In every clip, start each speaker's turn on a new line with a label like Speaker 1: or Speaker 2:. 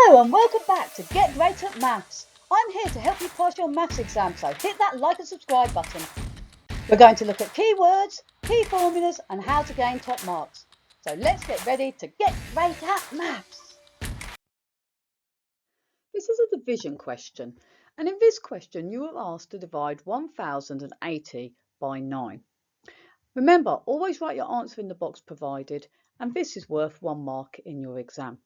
Speaker 1: Hello and welcome back to Get Great at Maths. I'm here to help you pass your maths exam, so hit that like and subscribe button. We're going to look at keywords, key formulas and how to gain top marks. So let's get ready to get great at maths. This is a division question, and in this question you are asked to divide 1080 by 9. Remember, always write your answer in the box provided, and this is worth 1 mark in your exam.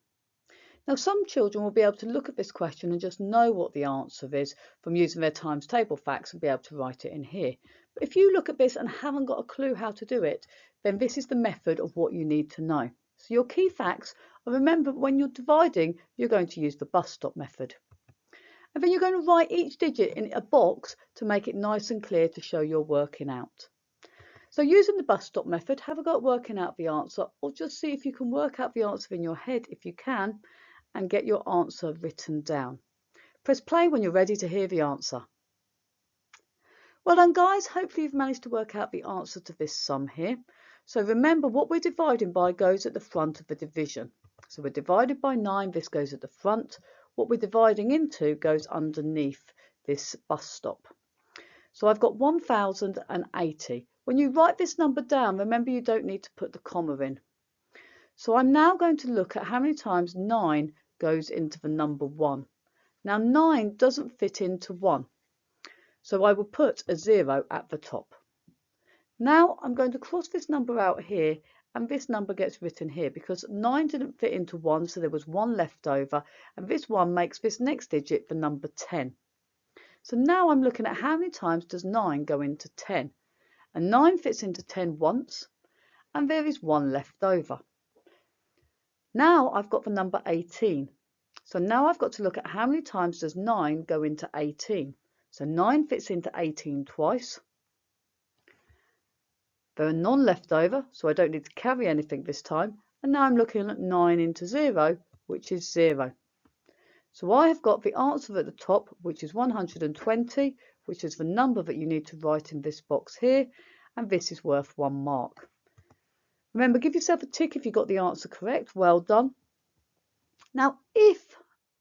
Speaker 1: Now, some children will be able to look at this question and just know what the answer is from using their times table facts and be able to write it in here. But if you look at this and haven't got a clue how to do it, then this is the method of what you need to know. So your key facts are, remember, when you're dividing, you're going to use the bus stop method. And then you're going to write each digit in a box to make it nice and clear to show you're working out. So using the bus stop method, have a go at working out the answer, or just see if you can work out the answer in your head if you can, and get your answer written down. Press play when you're ready to hear the answer. Well done guys, hopefully you've managed to work out the answer to this sum here. So remember, what we're dividing by goes at the front of the division. So we're divided by 9, this goes at the front. What we're dividing into goes underneath this bus stop. So I've got 1080. When you write this number down, remember you don't need to put the comma in. So I'm now going to look at how many times 9 goes into the number 1. Now 9 doesn't fit into 1, so I will put a 0 at the top. Now I'm going to cross this number out here, and this number gets written here because 9 didn't fit into 1, so there was 1 left over, and this 1 makes this next digit the number 10. So now I'm looking at how many times does 9 go into 10, and 9 fits into 10 once, and there is 1 left over. Now I've got the number 18. So now I've got to look at how many times does 9 go into 18. So 9 fits into 18 twice. There are none left over, so I don't need to carry anything this time. And now I'm looking at 9 into 0, which is 0. So I have got the answer at the top, which is 120, which is the number that you need to write in this box here. And this is worth 1 mark. Remember, give yourself a tick if you got the answer correct. Well done. Now, if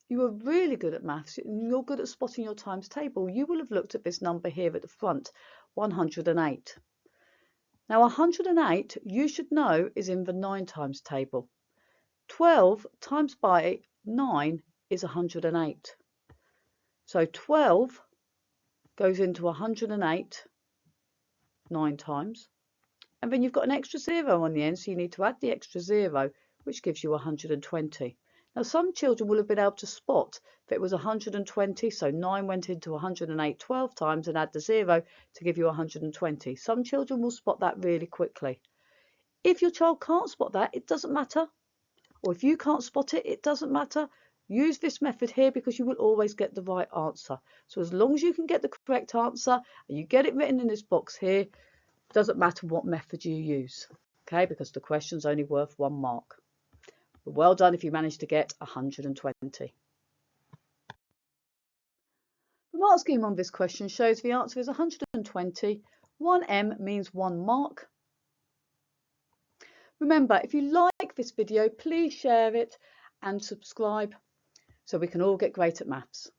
Speaker 1: you are really good at maths and you're good at spotting your times table, you will have looked at this number here at the front, 108. Now, 108, you should know, is in the 9 times table. 12 times by 9 is 108. So 12 goes into 108 9 times. And then you've got an extra 0 on the end, so you need to add the extra 0, which gives you 120. Now, some children will have been able to spot that it was 120, so 9 went into 108 12 times and add the 0 to give you 120. Some children will spot that really quickly. If your child can't spot that, it doesn't matter. Or if you can't spot it, it doesn't matter. Use this method here because you will always get the right answer. So as long as you can get the correct answer and you get it written in this box here, doesn't matter what method you use, okay, because the question's only worth 1 mark. But well done if you managed to get 120. The mark scheme on this question shows the answer is 120. 1M means 1 mark. Remember, if you like this video, please share it and subscribe so we can all get great at maths.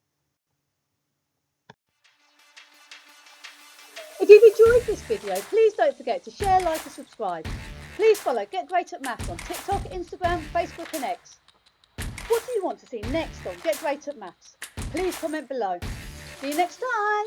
Speaker 1: If you've enjoyed this video, please don't forget to share, like and subscribe. Please follow Get Great at Maths on TikTok, Instagram, Facebook and X. What do you want to see next on Get Great at Maths? Please comment below. See you next time.